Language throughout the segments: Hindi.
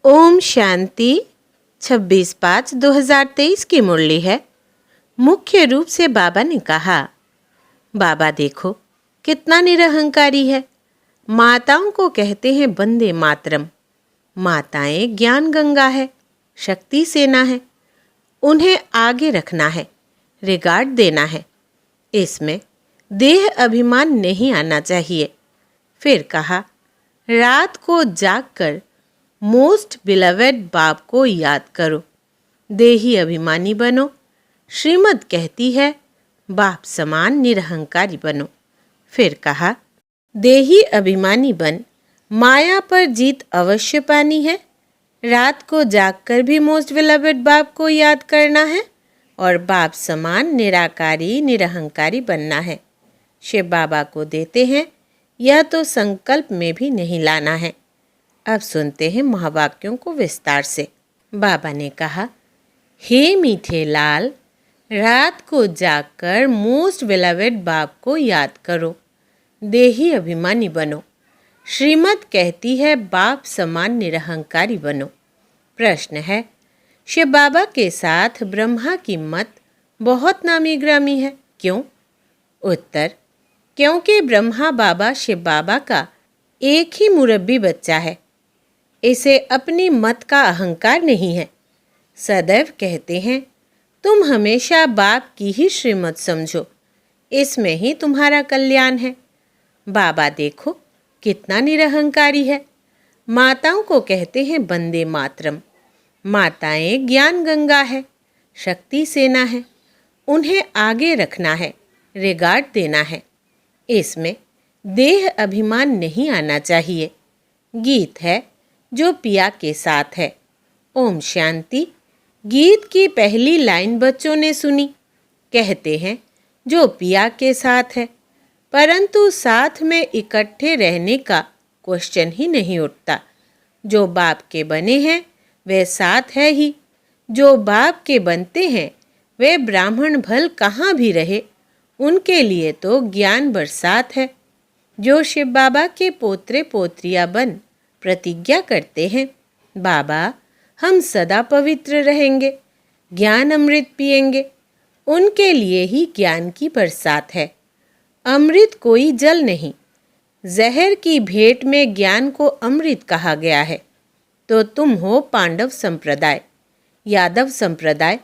ओम शांति 26/5/2023 की मुरली है। मुख्य रूप से बाबा ने कहा, बाबा देखो कितना निरहंकारी है। माताओं को कहते हैं वंदे मातरम। माताएं ज्ञान गंगा है, शक्ति सेना है। उन्हें आगे रखना है, रिगार्ड देना है। इसमें देह अभिमान नहीं आना चाहिए। फिर कहा, रात को जागकर मोस्ट बिलवेड बाप को याद करो, देही अभिमानी बनो। श्रीमद् कहती है बाप समान निरहंकारी बनो। फिर कहा, देही अभिमानी बन माया पर जीत अवश्य पानी है। रात को जागकर भी मोस्ट बिलवेड बाप को याद करना है और बाप समान निराकारी निरहंकारी बनना है। शिव बाबा को देते हैं, यह तो संकल्प में भी नहीं लाना है। अब सुनते हैं महावाक्यों को विस्तार से। बाबा ने कहा, हे मीठे लाल, रात को जागकर मोस्ट बिलवेड बाप को याद करो, देही अभिमानी बनो। श्रीमद् कहती है बाप समान निरहंकारी बनो। प्रश्न है, शिव बाबा के साथ ब्रह्मा की मत बहुत नामी ग्रामी है, क्यों? उत्तर, क्योंकि ब्रह्मा बाबा शिव बाबा का एक ही मुरब्बी बच्चा है। इसे अपनी मत का अहंकार नहीं है। सदैव कहते हैं, तुम हमेशा बाप की ही श्रीमत समझो, इसमें ही तुम्हारा कल्याण है। बाबा देखो कितना निरहंकारी है। माताओं को कहते हैं वंदे मातरम। माताएं ज्ञान गंगा है, शक्ति सेना है। उन्हें आगे रखना है, रिगार्ड देना है। इसमें देह अभिमान नहीं आना चाहिए। गीत है जो पिया के साथ है। ओम शांति। गीत की पहली लाइन बच्चों ने सुनी। कहते हैं जो पिया के साथ है, परंतु साथ में इकट्ठे रहने का क्वेश्चन ही नहीं उठता। जो बाप के बने हैं वे साथ है ही। जो बाप के बनते हैं वे ब्राह्मण भल कहाँ भी रहे, उनके लिए तो ज्ञान बरसात है। जो शिव बाबा के पोत्रे पोत्रियां बन प्रतिज्ञा करते हैं, बाबा हम सदा पवित्र रहेंगे, ज्ञान अमृत पिएंगे, उनके लिए ही ज्ञान की बरसात है। अमृत कोई जल नहीं। जहर की भेंट में ज्ञान को अमृत कहा गया है। तो तुम हो पांडव संप्रदाय, यादव संप्रदाय,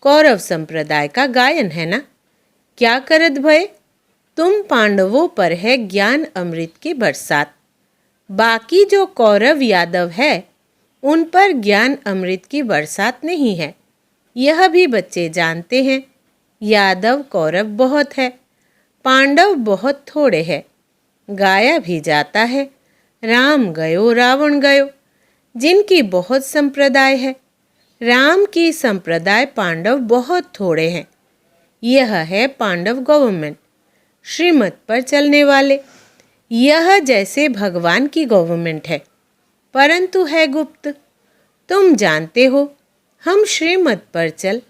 कौरव संप्रदाय का गायन है ना। क्या करत भय? तुम पांडवों पर है ज्ञान अमृत की बरसात। बाकी जो कौरव यादव है उन पर ज्ञान अमृत की बरसात नहीं है। यह भी बच्चे जानते हैं। यादव कौरव बहुत है, पांडव बहुत थोड़े हैं। गाया भी जाता है, राम गयो रावण गयो। जिनकी बहुत संप्रदाय है, राम की संप्रदाय पांडव बहुत थोड़े हैं। यह है पांडव गवर्नमेंट, श्रीमत पर चलने वाले। यह जैसे भगवान की गवर्नमेंट है, परंतु है गुप्त। तुम जानते हो, हम श्रीमत पर चल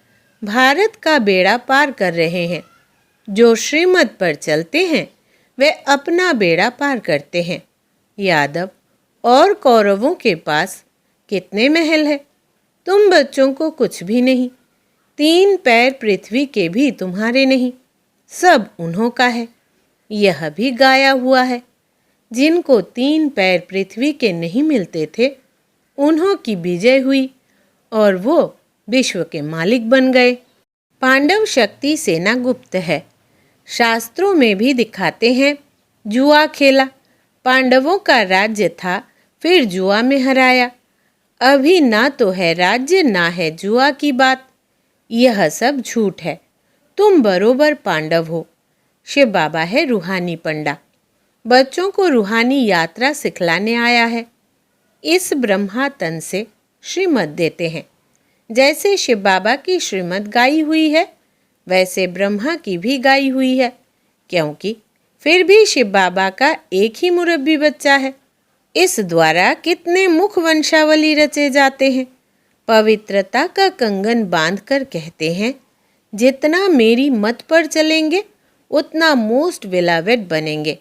भारत का बेड़ा पार कर रहे हैं। जो श्रीमत पर चलते हैं वे अपना बेड़ा पार करते हैं। यादव और कौरवों के पास कितने महल है, तुम बच्चों को कुछ भी नहीं। 3 पैर पृथ्वी के भी तुम्हारे नहीं, सब उन्हों का है। यह भी गाया हुआ है। जिनको 3 पैर पृथ्वी के नहीं मिलते थे, उन्हों की विजय हुई और वो विश्व के मालिक बन गए। पांडव शक्ति सेना गुप्त है। शास्त्रों में भी दिखाते हैं, जुआ खेला, पांडवों का राज्य था, फिर जुआ में हराया। अभी ना तो है राज्य ना है जुआ की बात। यह सब झूठ है। तुम बरोबर पांडव हो। शिव बाबा है रूहानी पंडा, बच्चों को रूहानी यात्रा सिखलाने आया है। इस ब्रह्मा तन से श्रीमत देते हैं। जैसे शिव बाबा की श्रीमत गाई हुई है, वैसे ब्रह्मा की भी गाई हुई है, क्योंकि फिर भी शिव बाबा का एक ही मुरब्बी बच्चा है। इस द्वारा कितने मुख वंशावली रचे जाते हैं। पवित्रता का कंगन बांधकर कहते हैं, जितना मेरी मत पर चलेंगे उतना मोस्ट बिलवेड बनेंगे।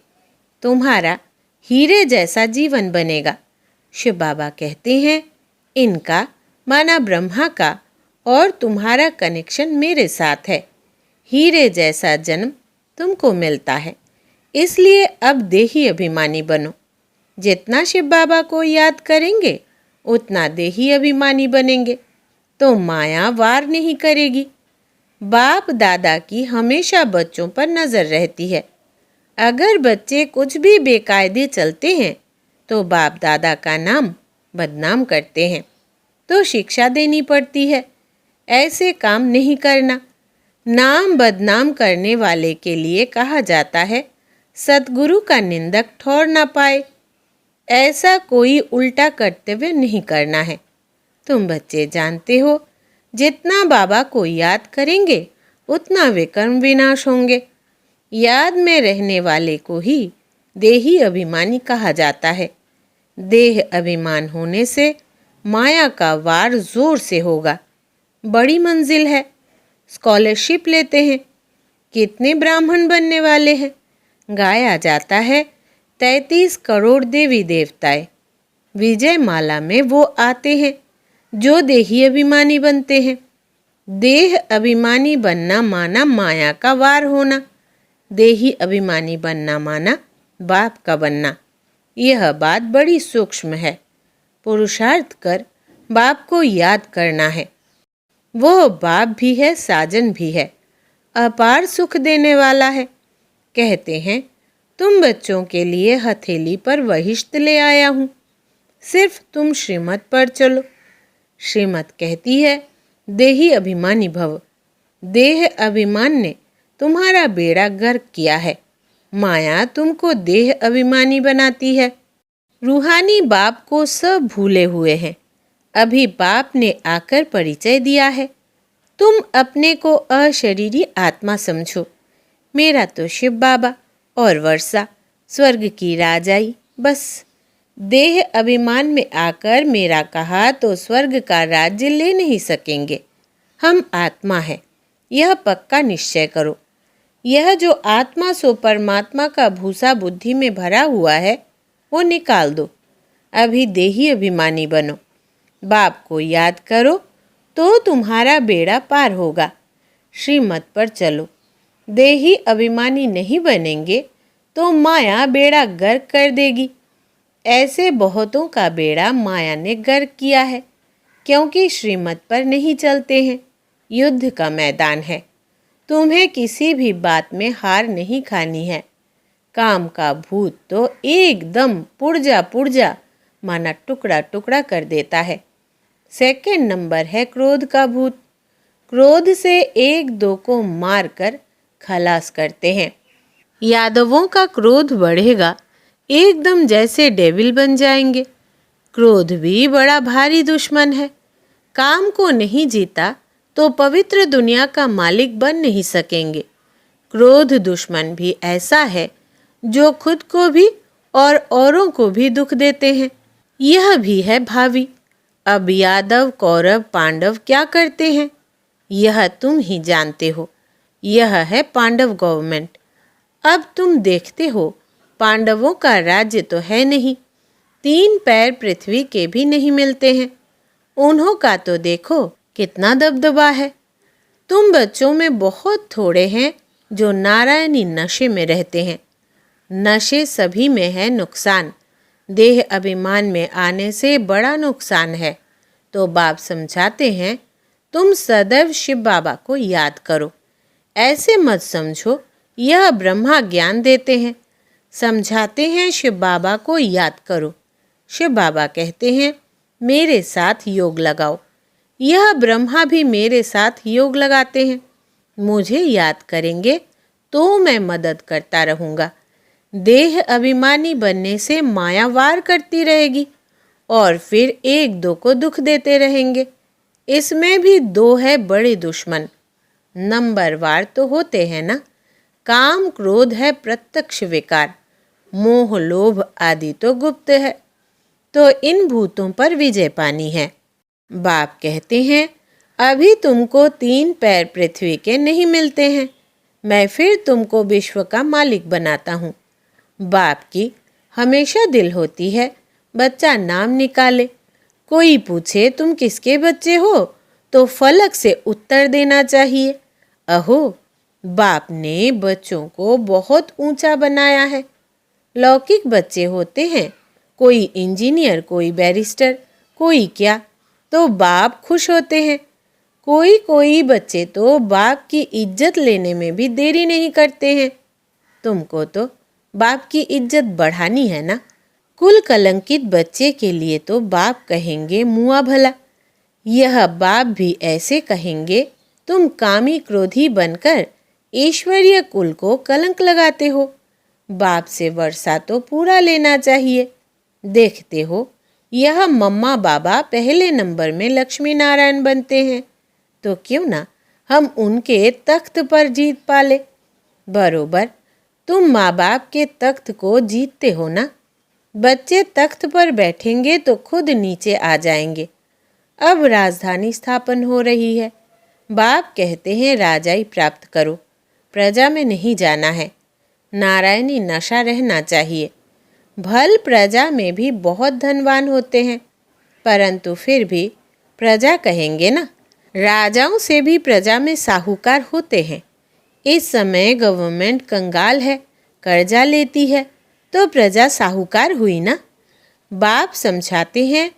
तुम्हारा हीरे जैसा जीवन बनेगा। शिव बाबा कहते हैं, इनका माना ब्रह्मा का और तुम्हारा कनेक्शन मेरे साथ है। हीरे जैसा जन्म तुमको मिलता है, इसलिए अब देही अभिमानी बनो। जितना शिव बाबा को याद करेंगे उतना देही अभिमानी बनेंगे, तो माया वार नहीं करेगी। बाप दादा की हमेशा बच्चों पर नज़र रहती है। अगर बच्चे कुछ भी बेकायदे चलते हैं तो बाप दादा का नाम बदनाम करते हैं, तो शिक्षा देनी पड़ती है, ऐसे काम नहीं करना। नाम बदनाम करने वाले के लिए कहा जाता है सतगुरु का निंदक ठौर ना पाए। ऐसा कोई उल्टा कर्तव्य नहीं करना है। तुम बच्चे जानते हो, जितना बाबा को याद करेंगे उतना विकर्म विनाश होंगे। याद में रहने वाले को ही देही अभिमानी कहा जाता है। देह अभिमान होने से माया का वार जोर से होगा। बड़ी मंजिल है। स्कॉलरशिप लेते हैं। कितने ब्राह्मण बनने वाले हैं? गाया जाता है 33 करोड़ देवी देवताएं। विजय माला में वो आते हैं जो देही अभिमानी बनते हैं। देह अभिमानी बनना माना माया का वार होना, देही अभिमानी बनना माना बाप का बनना। यह बात बड़ी सूक्ष्म है। पुरुषार्थ कर बाप को याद करना है। वह बाप भी है, साजन भी है, अपार सुख देने वाला है। कहते हैं तुम बच्चों के लिए हथेली पर वहिष्ठ ले आया हूँ, सिर्फ तुम श्रीमत पर चलो। श्रीमत कहती है देही अभिमानी भव। देह अभिमान ने तुम्हारा बेड़ा गर्क किया है। माया तुमको देह अभिमानी बनाती है। रूहानी बाप को सब भूले हुए हैं। अभी बाप ने आकर परिचय दिया है। तुम अपने को अशरीरी आत्मा समझो। मेरा तो शिव बाबा और वर्षा स्वर्ग की राजाई, बस। देह अभिमान में आकर मेरा कहा तो स्वर्ग का राज्य ले नहीं सकेंगे। हम आत्मा है, यह पक्का निश्चय करो। यह जो आत्मा सो परमात्मा का भूसा बुद्धि में भरा हुआ है वो निकाल दो। अभी देही अभिमानी बनो। बाप को याद करो तो तुम्हारा बेड़ा पार होगा। श्रीमत पर चलो। देही अभिमानी नहीं बनेंगे तो माया बेड़ा गर्क कर देगी। ऐसे बहुतों का बेड़ा माया ने गर्क किया है, क्योंकि श्रीमत पर नहीं चलते हैं। युद्ध का मैदान है। तुम्हें किसी भी बात में हार नहीं खानी है। काम का भूत तो एकदम पुर्जा पुर्जा माना टुकड़ा टुकड़ा कर देता है। सेकंड नंबर है क्रोध का भूत। क्रोध से एक दो को मारकर खलास करते हैं। यादवों का क्रोध बढ़ेगा, एकदम जैसे डेविल बन जाएंगे। क्रोध भी बड़ा भारी दुश्मन है। काम को नहीं जीता तो पवित्र दुनिया का मालिक बन नहीं सकेंगे। क्रोध दुश्मन भी ऐसा है जो खुद को भी और औरों को भी दुख देते हैं। यह भी है भावी। अब यादव कौरव पांडव क्या करते हैं यह तुम ही जानते हो। यह है पांडव गवर्नमेंट। अब तुम देखते हो पांडवों का राज्य तो है नहीं, 3 पैर पृथ्वी के भी नहीं मिलते हैं। उन्हों का तो देखो कितना दबदबा है। तुम बच्चों में बहुत थोड़े हैं जो नारायणी नशे में रहते हैं। नशे सभी में है नुकसान। देह अभिमान में आने से बड़ा नुकसान है। तो बाप समझाते हैं तुम सदैव शिव बाबा को याद करो। ऐसे मत समझो यह ब्रह्मा ज्ञान देते हैं। समझाते हैं शिव बाबा को याद करो। शिव बाबा कहते हैं मेरे साथ योग लगाओ। यह ब्रह्मा भी मेरे साथ योग लगाते हैं। मुझे याद करेंगे तो मैं मदद करता रहूँगा। देह अभिमानी बनने से माया वार करती रहेगी और फिर एक दो को दुख देते रहेंगे। इसमें भी 2 है बड़े दुश्मन। नंबर वार तो होते हैं ना। काम क्रोध है प्रत्यक्ष विकार, मोह लोभ आदि तो गुप्त है। तो इन भूतों पर विजय पानी है। बाप कहते हैं अभी तुमको 3 पैर पृथ्वी के नहीं मिलते हैं। मैं फिर तुमको विश्व का मालिक बनाता हूँ। बाप की हमेशा दिल होती है बच्चा नाम निकाले। कोई पूछे तुम किसके बच्चे हो तो फलक से उत्तर देना चाहिए। अहो, बाप ने बच्चों को बहुत ऊंचा बनाया है। लौकिक बच्चे होते हैं, कोई इंजीनियर, कोई बैरिस्टर, कोई क्या, तो बाप खुश होते हैं। कोई कोई बच्चे तो बाप की इज्जत लेने में भी देरी नहीं करते हैं। तुमको तो बाप की इज्जत बढ़ानी है ना। कुल कलंकित बच्चे के लिए तो बाप कहेंगे मुआ भला। यह बाप भी ऐसे कहेंगे, तुम कामी क्रोधी बनकर ईश्वरीय कुल को कलंक लगाते हो। बाप से वर्षा तो पूरा लेना चाहिए। देखते हो, यह मम्मा बाबा पहले नंबर में लक्ष्मी नारायण बनते हैं, तो क्यों ना हम उनके तख्त पर जीत पाले। बरोबर तुम माँ बाप के तख्त को जीतते हो ना। बच्चे तख्त पर बैठेंगे तो खुद नीचे आ जाएंगे। अब राजधानी स्थापन हो रही है। बाप कहते हैं राजाई प्राप्त करो, प्रजा में नहीं जाना है। नारायणी नशा रहना चाहिए। भल प्रजा में भी बहुत धनवान होते हैं, परंतु फिर भी प्रजा कहेंगे ना। राजाओं से भी प्रजा में साहूकार होते हैं। इस समय गवर्नमेंट कंगाल है, कर्जा लेती है, तो प्रजा साहूकार हुई ना। बाप समझाते हैं,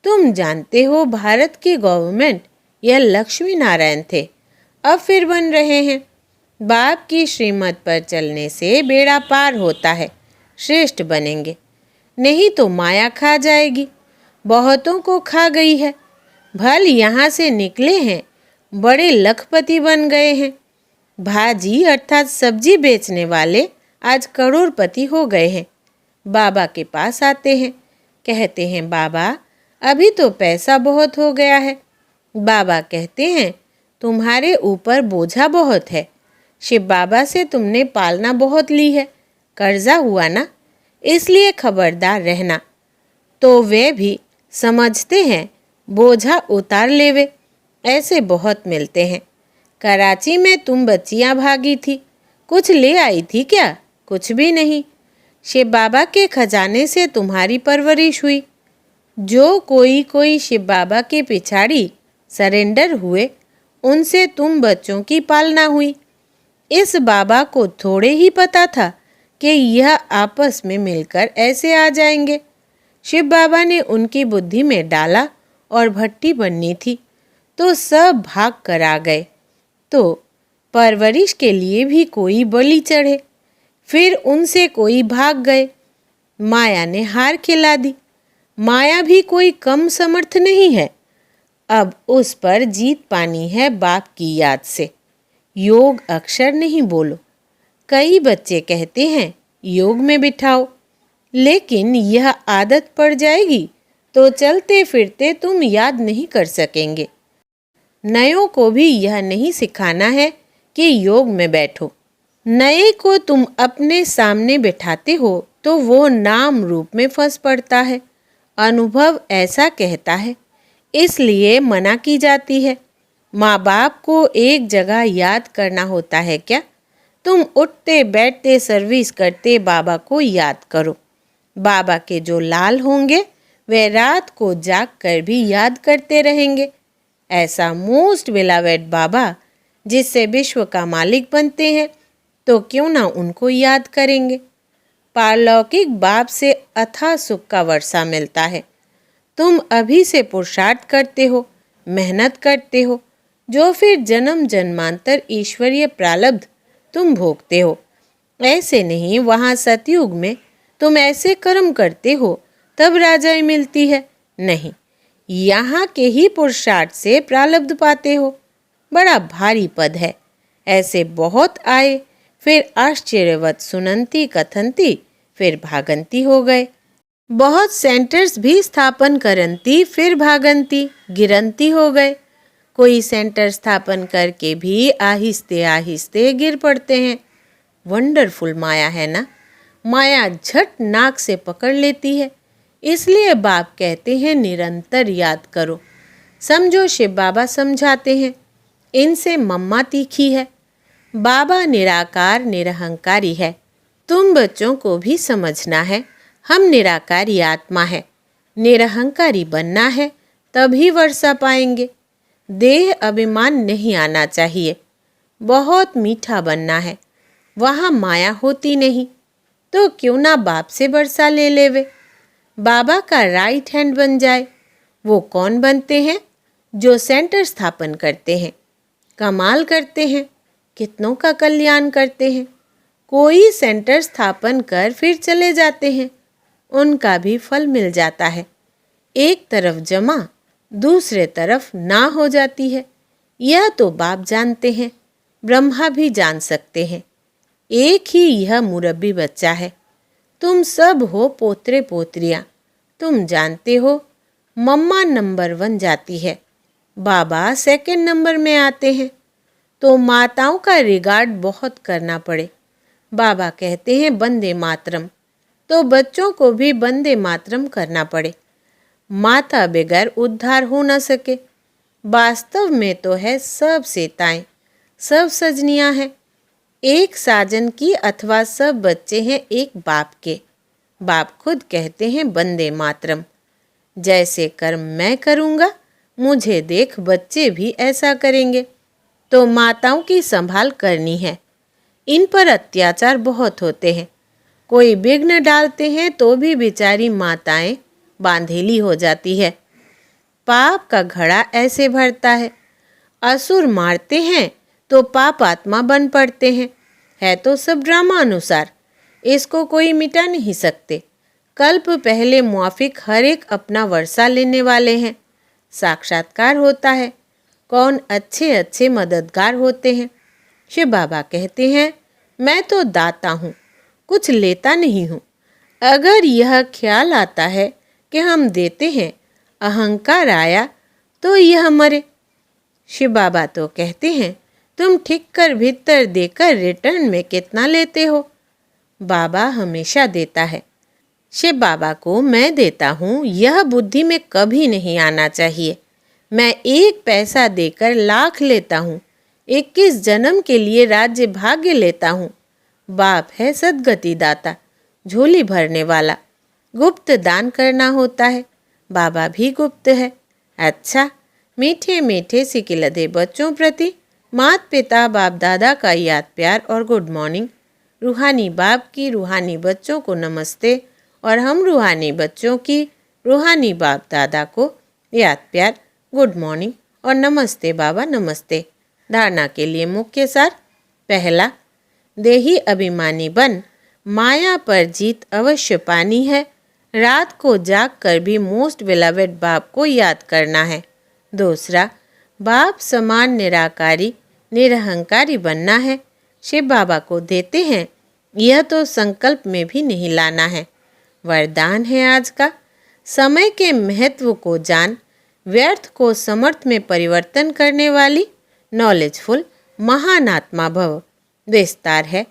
तुम जानते हो भारत की गवर्नमेंट यह लक्ष्मी नारायण थे, अब फिर बन रहे हैं। बाप की श्रीमत पर चलने से बेड़ा पार होता है, श्रेष्ठ बनेंगे। नहीं तो माया खा जाएगी। बहुतों को खा गई है। भल यहाँ से निकले हैं, बड़े लखपति बन गए हैं। भाजी अर्थात सब्जी बेचने वाले आज करोड़पति हो गए हैं। बाबा के पास आते हैं, कहते हैं बाबा अभी तो पैसा बहुत हो गया है। बाबा कहते हैं तुम्हारे ऊपर बोझा बहुत है। शिव बाबा से तुमने पालना बहुत ली है, कर्जा हुआ ना, इसलिए खबरदार रहना। तो वे भी समझते हैं बोझा उतार लेवे। ऐसे बहुत मिलते हैं। कराची में तुम बच्चियां भागी थी, कुछ ले आई थी क्या? कुछ भी नहीं। शिव बाबा के खजाने से तुम्हारी परवरिश हुई। जो कोई कोई शिव बाबा के पिछाड़ी सरेंडर हुए, उनसे तुम बच्चों की पालना हुई। इस बाबा को थोड़े ही पता था कि यह आपस में मिलकर ऐसे आ जाएंगे। शिव बाबा ने उनकी बुद्धि में डाला और भट्टी बननी थी, तो सब भाग कर आ गए। तो परवरिश के लिए भी कोई बलि चढ़े, फिर उनसे कोई भाग गए। माया ने हार खिला दी। माया भी कोई कम समर्थ नहीं है। अब उस पर जीत पानी है बाप की याद से। योग अक्षर नहीं बोलो। कई बच्चे कहते हैं योग में बिठाओ, लेकिन यह आदत पड़ जाएगी तो चलते फिरते तुम याद नहीं कर सकेंगे। नयों को भी यह नहीं सिखाना है कि योग में बैठो। नए को तुम अपने सामने बिठाते हो तो वो नाम रूप में फंस पड़ता है। अनुभव ऐसा कहता है, इसलिए मना की जाती है। माँ बाप को एक जगह याद करना होता है क्या? तुम उठते बैठते सर्विस करते बाबा को याद करो। बाबा के जो लाल होंगे वे रात को जाग कर भी याद करते रहेंगे। ऐसा मोस्ट बिलावेड बाबा जिससे विश्व का मालिक बनते हैं, तो क्यों ना उनको याद करेंगे। पारलौकिक बाप से अथाह सुख का वर्षा मिलता है। तुम अभी से पुरुषार्थ करते हो, मेहनत करते हो, जो फिर जन्म जन्मांतर ईश्वरीय प्रारब्ध तुम भोगते हो। ऐसे नहीं वहाँ सतयुग में तुम ऐसे कर्म करते हो तब राजाई मिलती है, नहीं, यहाँ के ही पुरुषार्थ से प्रारब्ध पाते हो। बड़ा भारी पद है। ऐसे बहुत आए, फिर आश्चर्यवत सुनंती कथंती, फिर भागंती हो गए। बहुत सेंटर्स भी स्थापन करंती, फिर भागंती गिरंती हो गए। कोई सेंटर स्थापन करके भी आहिस्ते आहिस्ते गिर पड़ते हैं। वंडरफुल माया है ना। माया झट नाक से पकड़ लेती है। इसलिए बाप कहते हैं निरंतर याद करो। समझो शिव बाबा समझाते हैं, इनसे मम्मा तीखी है। बाबा निराकार निरहंकारी है। तुम बच्चों को भी समझना है, हम निराकारी आत्मा है। निरहंकारी बनना है तभी वर्षा पाएंगे। देह अभिमान नहीं आना चाहिए। बहुत मीठा बनना है, वहाँ माया होती नहीं, तो क्यों ना बाप से वर्षा ले लेवे। बाबा का राइट हैंड बन जाए। वो कौन बनते हैं? जो सेंटर स्थापन करते हैं, कमाल करते हैं, कितनों का कल्याण करते हैं। कोई सेंटर स्थापन कर फिर चले जाते हैं, उनका भी फल मिल जाता है। एक तरफ जमा, दूसरे तरफ ना हो जाती है। यह तो बाप जानते हैं, ब्रह्मा भी जान सकते हैं। एक ही यह मुरब्बी बच्चा है। तुम सब हो पोतरे पोतरियाँ। तुम जानते हो मम्मा नंबर 1 जाती है, बाबा सेकंड नंबर में आते हैं। तो माताओं का रिगार्ड बहुत करना पड़े। बाबा कहते हैं वंदे मातरम, तो बच्चों को भी वंदे मातरम करना पड़े। माता बगैर उद्धार हो न सके। वास्तव में तो है सब सीताएं, सब सजनियां हैं एक साजन की, अथवा सब बच्चे हैं एक बाप के। बाप खुद कहते हैं वंदे मातरम। जैसे कर्म मैं करूँगा, मुझे देख बच्चे भी ऐसा करेंगे। तो माताओं की संभाल करनी है। इन पर अत्याचार बहुत होते हैं। कोई विघ्न डालते हैं तो भी बेचारी माताएं बांधेली हो जाती है। पाप का घड़ा ऐसे भरता है। असुर मारते हैं तो पाप आत्मा बन पड़ते हैं। है तो सब ड्रामा अनुसार, इसको कोई मिटा नहीं सकते। कल्प पहले मुआफिक हर एक अपना वर्षा लेने वाले हैं। साक्षात्कार होता है। कौन अच्छे अच्छे मददगार होते हैं। शिव बाबा कहते हैं मैं तो दाता हूँ, कुछ लेता नहीं हूँ। अगर यह ख्याल आता है कि हम देते हैं, अहंकार आया तो यह मरे। शिव बाबा तो कहते हैं तुम ठीक कर भीतर देकर रिटर्न में कितना लेते हो। बाबा हमेशा देता है। शिव बाबा को मैं देता हूँ, यह बुद्धि में कभी नहीं आना चाहिए। मैं 1 पैसा देकर लाख लेता हूँ, 21 जन्म के लिए राज्य भाग्य लेता हूँ। बाप है सद्गति दाता, झोली भरने वाला। गुप्त दान करना होता है। बाबा भी गुप्त है। अच्छा, मीठे मीठे सिकिलधे बच्चों प्रति माता पिता बाप दादा का याद प्यार और गुड मॉर्निंग। रूहानी बाप की रूहानी बच्चों को नमस्ते, और हम रूहानी बच्चों की रूहानी बाप दादा को याद प्यार, गुड मॉर्निंग और नमस्ते बाबा नमस्ते। धारणा के लिए मुख्य सार। पहला, देही अभिमानी बन माया पर जीत अवश्य पानी है। रात को जाग कर भी मोस्ट बिलवेड बाप को याद करना है। दूसरा, बाप समान निराकारी निरहंकारी बनना है। शिव बाबा को देते हैं, यह तो संकल्प में भी नहीं लाना है। वरदान है आज का। समय के महत्व को जान, व्यर्थ को समर्थ में परिवर्तन करने वाली नॉलेजफुल महान आत्मा भव। विस्तार है,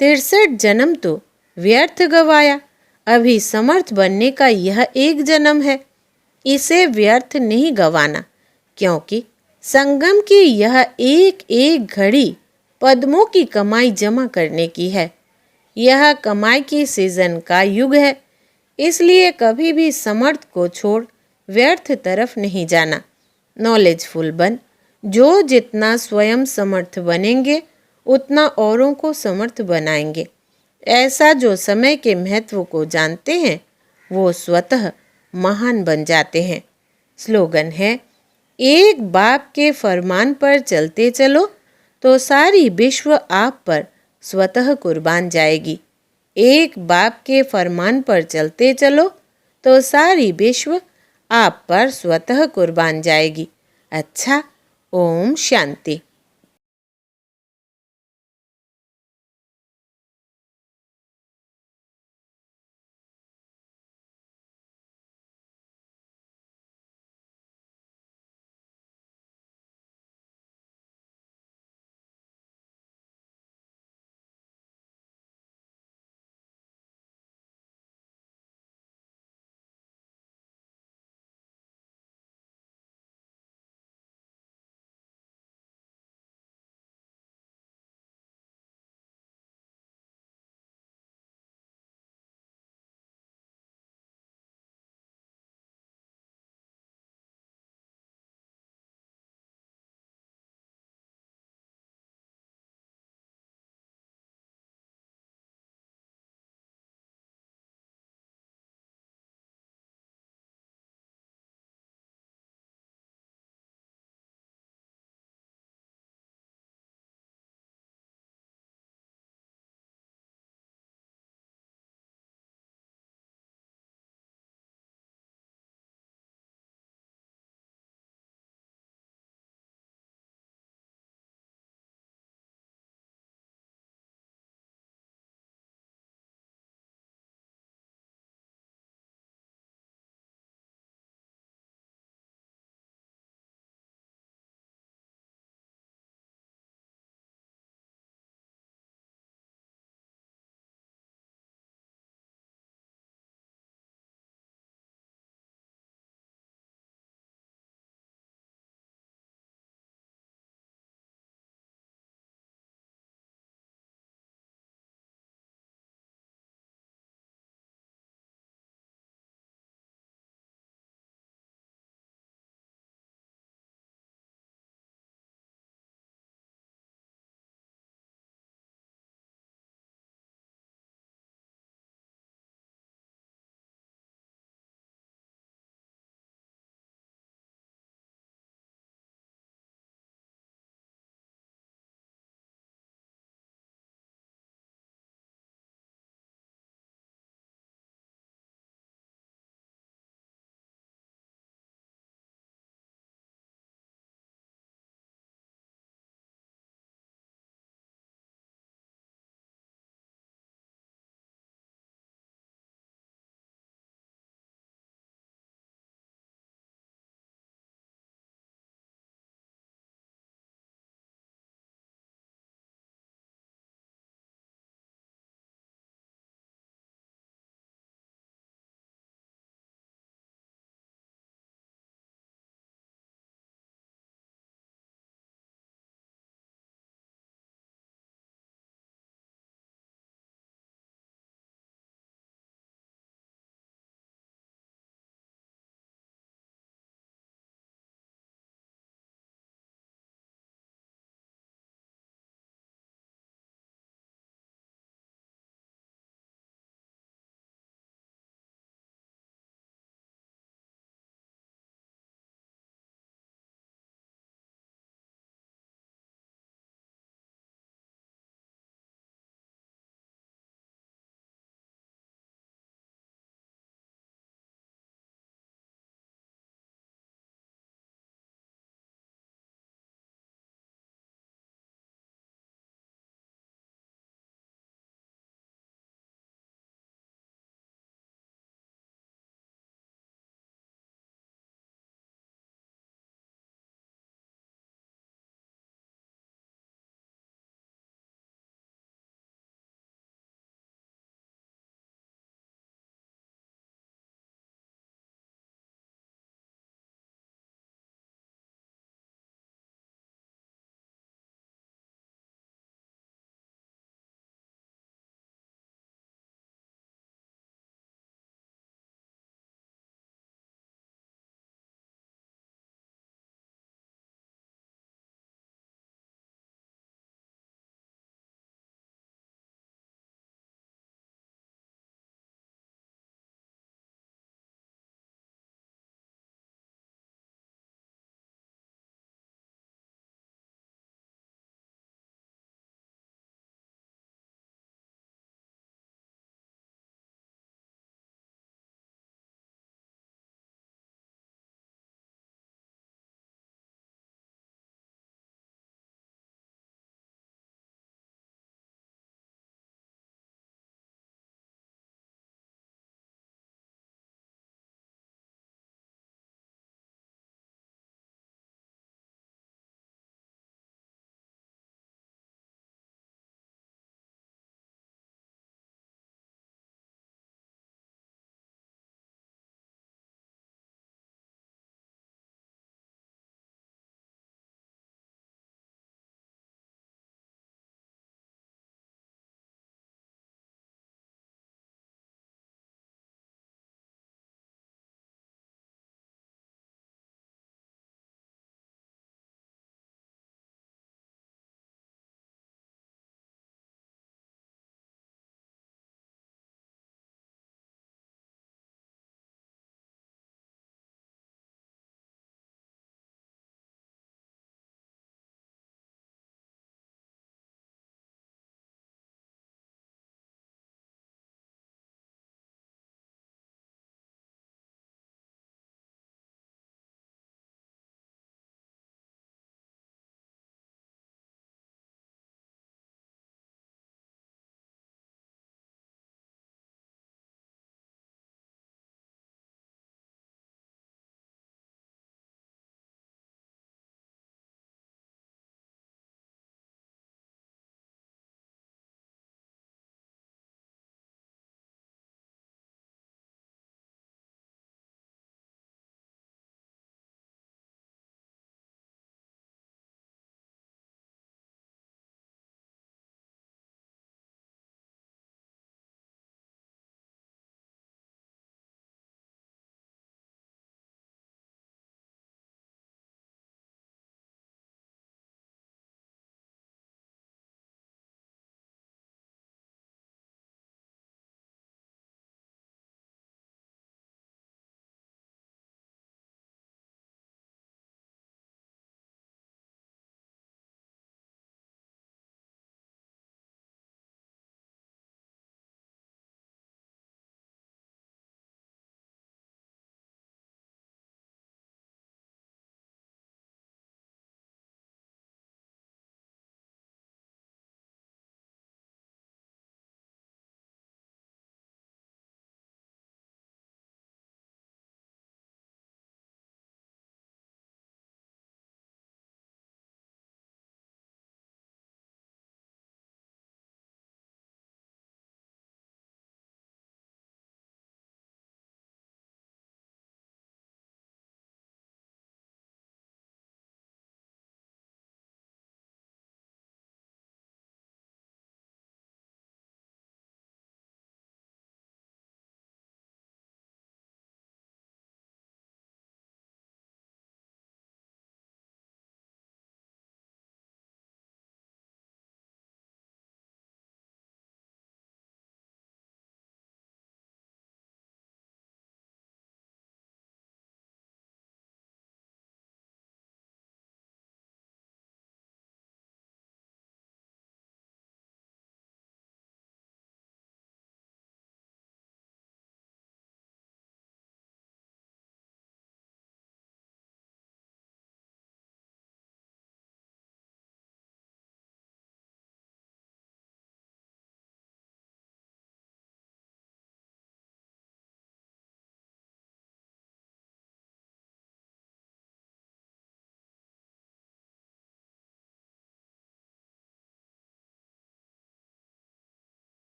63 जन्म तो व्यर्थ गवाया, अभी समर्थ बनने का यह एक जन्म है। इसे व्यर्थ नहीं गवाना, क्योंकि संगम की यह एक एक घड़ी पद्मों की कमाई जमा करने की है। यह कमाई की सीजन का युग है, इसलिए कभी भी समर्थ को छोड़ व्यर्थ तरफ नहीं जाना। नॉलेजफुल बन। जो जितना स्वयं समर्थ बनेंगे, उतना औरों को समर्थ बनाएंगे। ऐसा जो समय के महत्व को जानते हैं, वो स्वतः महान बन जाते हैं। स्लोगन है, एक बाप के फरमान पर चलते चलो तो सारी विश्व आप पर स्वतः कुर्बान जाएगी। एक बाप के फरमान पर चलते चलो तो सारी विश्व आप पर स्वतः कुर्बान जाएगी। अच्छा, ओम शांति।